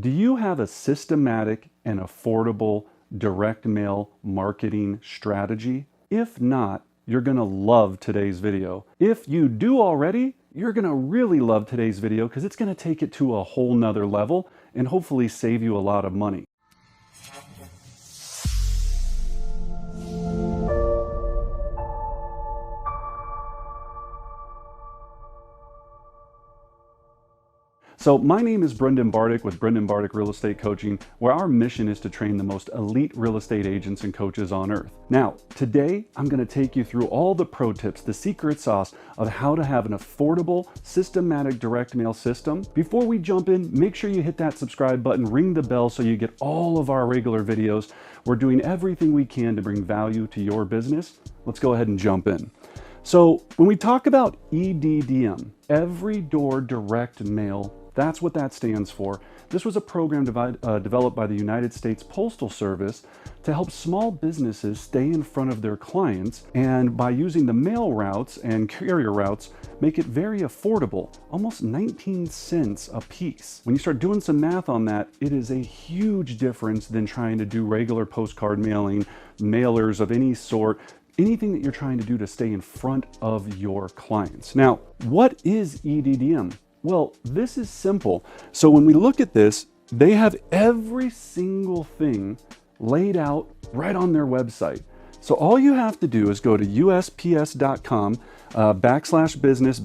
Do you have a systematic and affordable direct mail marketing strategy? If not, you're going to love today's video. If you do already, you're going to really love today's video because it's going to take it to a whole nother level and hopefully save you a lot of money. So my name is Brendan Bartic with Brendan Bartic Real Estate Coaching, where our mission is to train the most elite real estate agents and coaches on earth. Now, today I'm going to take you through all the pro tips, the secret sauce of how to have an affordable, systematic direct mail system. Before we jump in, make sure you hit that subscribe button, ring the bell so you get all of our regular videos. We're doing everything we can to bring value to your business. Let's go ahead and jump in. So when we talk about EDDM, every door direct mail, that's what that stands for. This was a program developed by the United States Postal Service to help small businesses stay in front of their clients, and by using the mail routes and carrier routes, make it very affordable, almost 19 cents a piece. When you start doing some math on that, it is a huge difference than trying to do regular postcard mailing, mailers of any sort, anything that you're trying to do to stay in front of your clients. Now, what is EDDM? Well, this is simple. So when we look at this, they have every single thing laid out right on their website. So all you have to do is go to USPS.com /business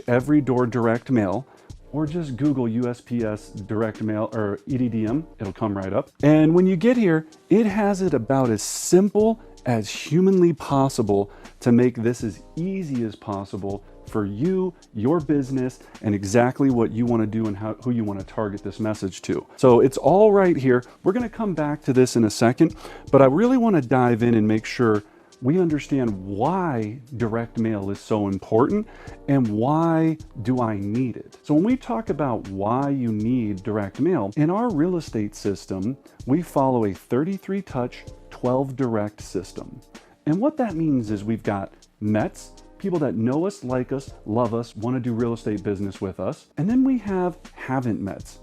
/every door direct mail, or just Google USPS direct mail or EDDM, it'll come right up. And when you get here, it has it about as simple as humanly possible to make this as easy as possible for you, your business, and exactly what you want to do and who you want to target this message to. So it's all right here. We're going to come back to this in a second, but I really want to dive in and make sure we understand why direct mail is so important and why do I need it. So when we talk about why you need direct mail, in our real estate system, we follow a 33 touch, 12 direct system. And what that means is we've got Mets, people that know us, like us, love us, want to do real estate business with us. And then we have haven't Mets.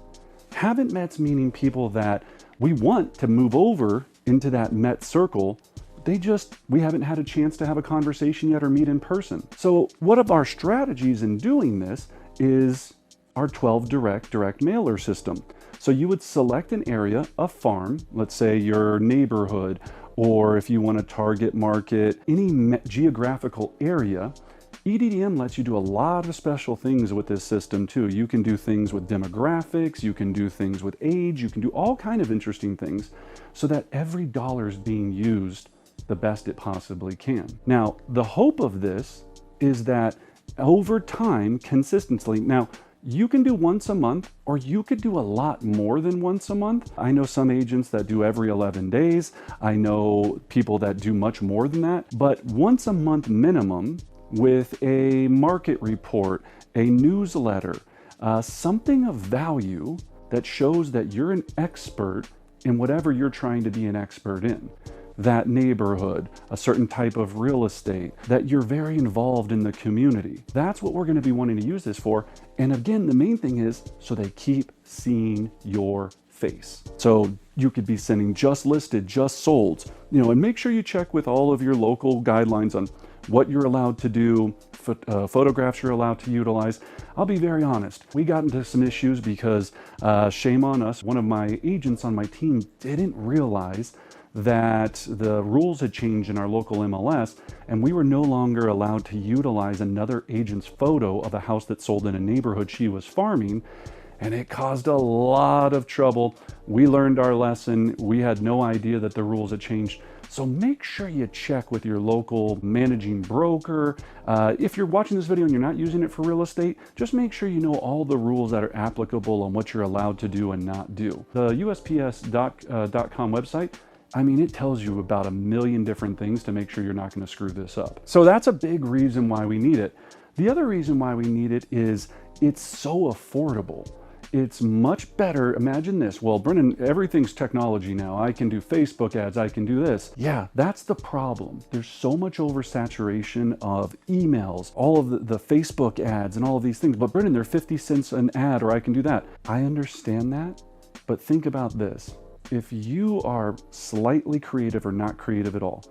Haven't Mets meaning people that we want to move over into that Met circle. We haven't had a chance to have a conversation yet or meet in person. So one of our strategies in doing this is our 12 direct mailer system. So you would select an area, a farm, let's say your neighborhood, or if you want to target market any geographical area. EDDM lets you do a lot of special things with this system too. You can do things with demographics, you can do things with age, you can do all kinds of interesting things so that every dollar is being used the best it possibly can. Now, the hope of this is that over time, consistently, now you can do once a month, or you could do a lot more than once a month. I know some agents that do every 11 days. I know people that do much more than that, but once a month minimum with a market report, a newsletter, something of value that shows that you're an expert in whatever you're trying to be an expert in. That neighborhood, a certain type of real estate, that you're very involved in the community. That's what we're going to be wanting to use this for. And again, the main thing is so they keep seeing your face. So you could be sending just listed, just sold, and make sure you check with all of your local guidelines on what you're allowed to do, photographs you're allowed to utilize. I'll be very honest. We got into some issues because shame on us. One of my agents on my team didn't realize that the rules had changed in our local MLS, and we were no longer allowed to utilize another agent's photo of a house that sold in a neighborhood she was farming, and it caused a lot of trouble. We learned our lesson. We had no idea that the rules had changed. So make sure you check with your local managing broker. If you're watching this video and you're not using it for real estate, just make sure you know all the rules that are applicable on what you're allowed to do and not do. The USPS.com website, it tells you about a million different things to make sure you're not going to screw this up. So that's a big reason why we need it. The other reason why we need it is it's so affordable. It's much better. Imagine this. Well, Brendan, everything's technology now. I can do Facebook ads. I can do this. Yeah, that's the problem. There's so much oversaturation of emails, all of the Facebook ads and all of these things. But Brendan, they're 50 cents an ad, or I can do that. I understand that. But think about this. If you are slightly creative or not creative at all,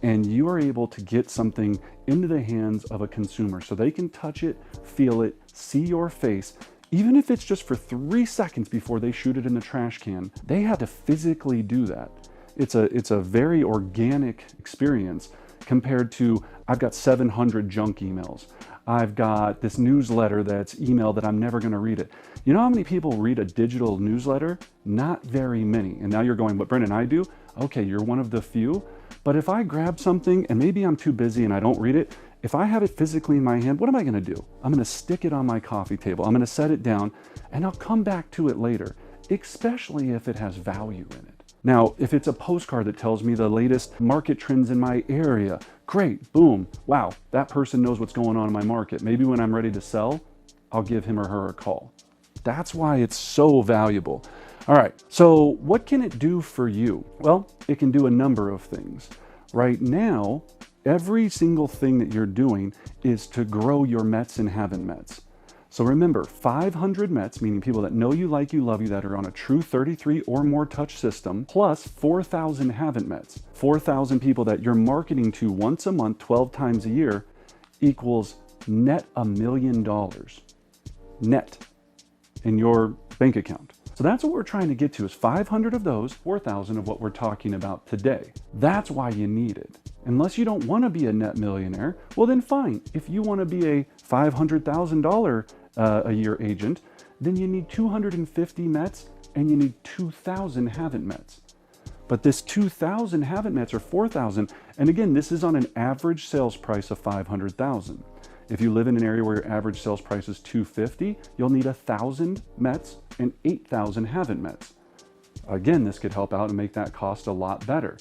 and you are able to get something into the hands of a consumer so they can touch it, feel it, see your face, even if it's just for 3 seconds before they shoot it in the trash can, they have to physically do that. It's a very organic experience compared to, I've got 700 junk emails. I've got this newsletter that's emailed that I'm never gonna read it. You know how many people read a digital newsletter? Not very many. And now you're going, what Brendan, I do? Okay, you're one of the few. But if I grab something and maybe I'm too busy and I don't read it, if I have it physically in my hand, what am I gonna do? I'm gonna stick it on my coffee table. I'm gonna set it down and I'll come back to it later, especially if it has value in it. Now, if it's a postcard that tells me the latest market trends in my area, great, boom, wow, that person knows what's going on in my market. Maybe when I'm ready to sell, I'll give him or her a call. That's why it's so valuable. All right, so what can it do for you? Well, it can do a number of things. Right now, every single thing that you're doing is to grow your Mets and haven't Mets. So remember, 500 Mets, meaning people that know you, like you, love you, that are on a true 33 or more touch system, plus 4,000 haven't Mets. 4,000 people that you're marketing to once a month, 12 times a year, equals net $1 million. Net in your bank account. So that's what we're trying to get to, is 500 of those, 4,000 of what we're talking about today. That's why you need it. Unless you don't want to be a net millionaire, well then fine. If you want to be a $500,000 a year agent, then you need 250 Mets and you need 2,000 haven't Mets. But this 2,000 haven't Mets or 4,000, and again, this is on an average sales price of 500,000. If you live in an area where your average sales price is 250, you'll need 1,000 Mets and 8,000 haven't Mets. Again, this could help out and make that cost a lot better,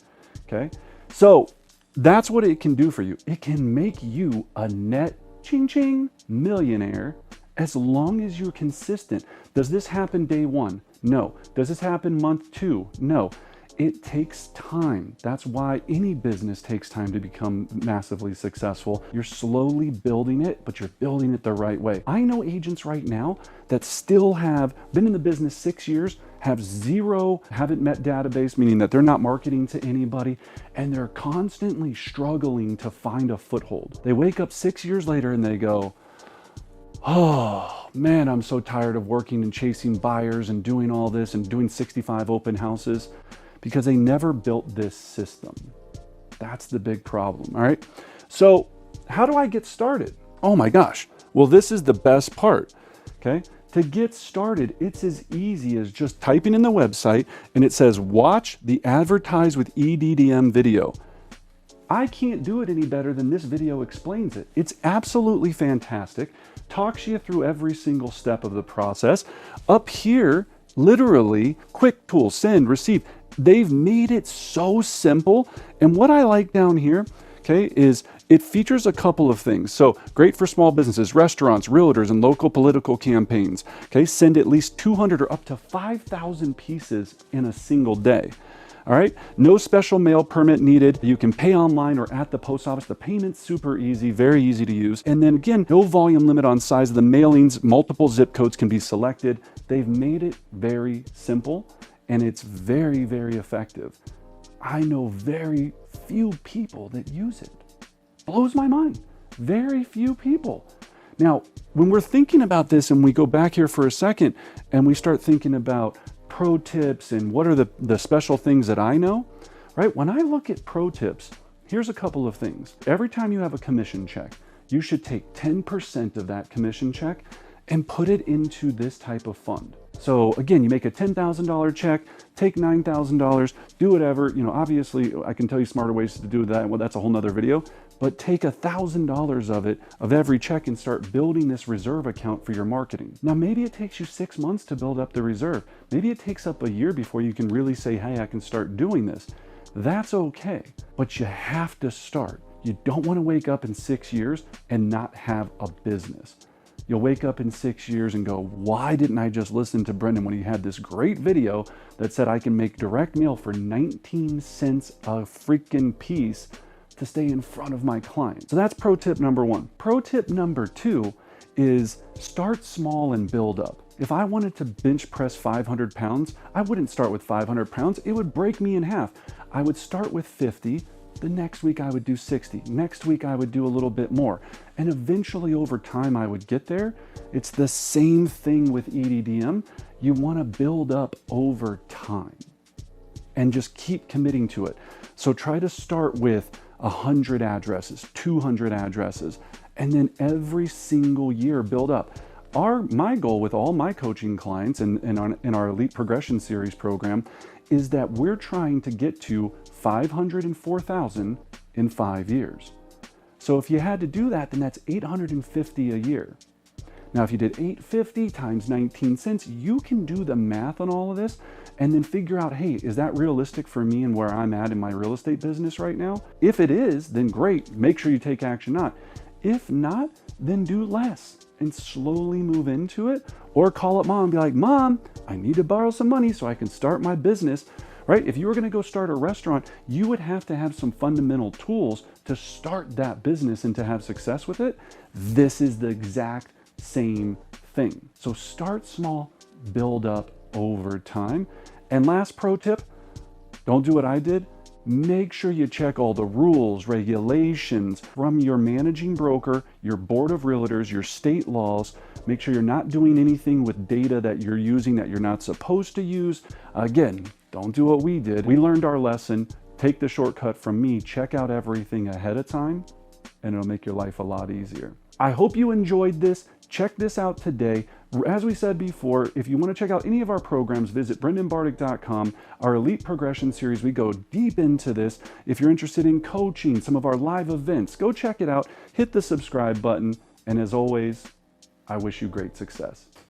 okay? So that's what it can do for you. It can make you a net ching-ching millionaire as long as you're consistent. Does this happen day one? No. Does this happen month 2? No. It takes time. That's why any business takes time to become massively successful. You're slowly building it, but you're building it the right way. I know agents right now that still have been in the business 6 years, have zero haven't met database, meaning that they're not marketing to anybody, and they're constantly struggling to find a foothold. They wake up 6 years later and they go, oh man, I'm so tired of working and chasing buyers and doing all this and doing 65 open houses. Because they never built this system. That's the big problem, all right? So how do I get started? Oh my gosh, well, this is the best part, okay? To get started, it's as easy as just typing in the website and it says, watch the Advertise with EDDM video. I can't do it any better than this video explains it. It's absolutely fantastic, talks you through every single step of the process. Up here, literally, quick tool, send, receive. They've made it so simple. And what I like down here, okay, is it features a couple of things. So great for small businesses, restaurants, realtors, and local political campaigns. Okay, send at least 200 or up to 5,000 pieces in a single day. All right, no special mail permit needed. You can pay online or at the post office. The payment's super easy, very easy to use. And then again, no volume limit on size of the mailings. Multiple zip codes can be selected. They've made it very simple and it's very, very effective. I know very few people that use it. Blows my mind. Very few people. Now, when we're thinking about this and we go back here for a second and we start thinking about pro tips and what are the special things that I know, right? When I look at pro tips, here's a couple of things. Every time you have a commission check, you should take 10% of that commission check and put it into this type of fund. So again, you make a $10,000 check, take $9,000, do whatever. You know, obviously I can tell you smarter ways to do that. Well, that's a whole nother video, but take $1,000 of it, of every check, and start building this reserve account for your marketing. Now, maybe it takes you 6 months to build up the reserve. Maybe it takes up a year before you can really say, hey, I can start doing this. That's okay, but you have to start. You don't want to wake up in 6 years and not have a business. You'll wake up in 6 years and go, why didn't I just listen to Brendan when he had this great video that said I can make direct mail for 19 cents a freaking piece to stay in front of my client? So that's pro tip number 1. Pro tip number 2 is start small and build up. If I wanted to bench press 500 pounds, I wouldn't start with 500 pounds. It would break me in half. I would start with 50. The next week I would do 60. Next week I would do a little bit more. And eventually over time I would get there. It's the same thing with EDDM. You want to build up over time and just keep committing to it. So try to start with 100 addresses, 200 addresses, and then every single year build up. My goal with all my coaching clients and in our Elite Progression Series program is that we're trying to get to 504,000 in 5 years. So if you had to do that, then that's 850 a year. Now, if you did 850 times 19 cents, you can do the math on all of this and then figure out, hey, is that realistic for me and where I'm at in my real estate business right now? If it is, then great, make sure you take action on it. If not, then do less and slowly move into it, or call up mom and be like, Mom, I need to borrow some money so I can start my business, right? If you were gonna go start a restaurant, you would have to have some fundamental tools to start that business and to have success with it. This is the exact same thing. So start small, build up over time. And last pro tip, don't do what I did. Make sure you check all the rules, regulations from your managing broker, your board of realtors, your state laws. Make sure you're not doing anything with data that you're using that you're not supposed to use. Again, don't do what we did. We learned our lesson. Take the shortcut from me. Check out everything ahead of time, and it'll make your life a lot easier. I hope you enjoyed this. Check this out today. As we said before, if you want to check out any of our programs, visit brendanbartic.com. Our Elite Progression Series, we go deep into this. If you're interested in coaching, some of our live events, go check it out. Hit the subscribe button. And as always, I wish you great success.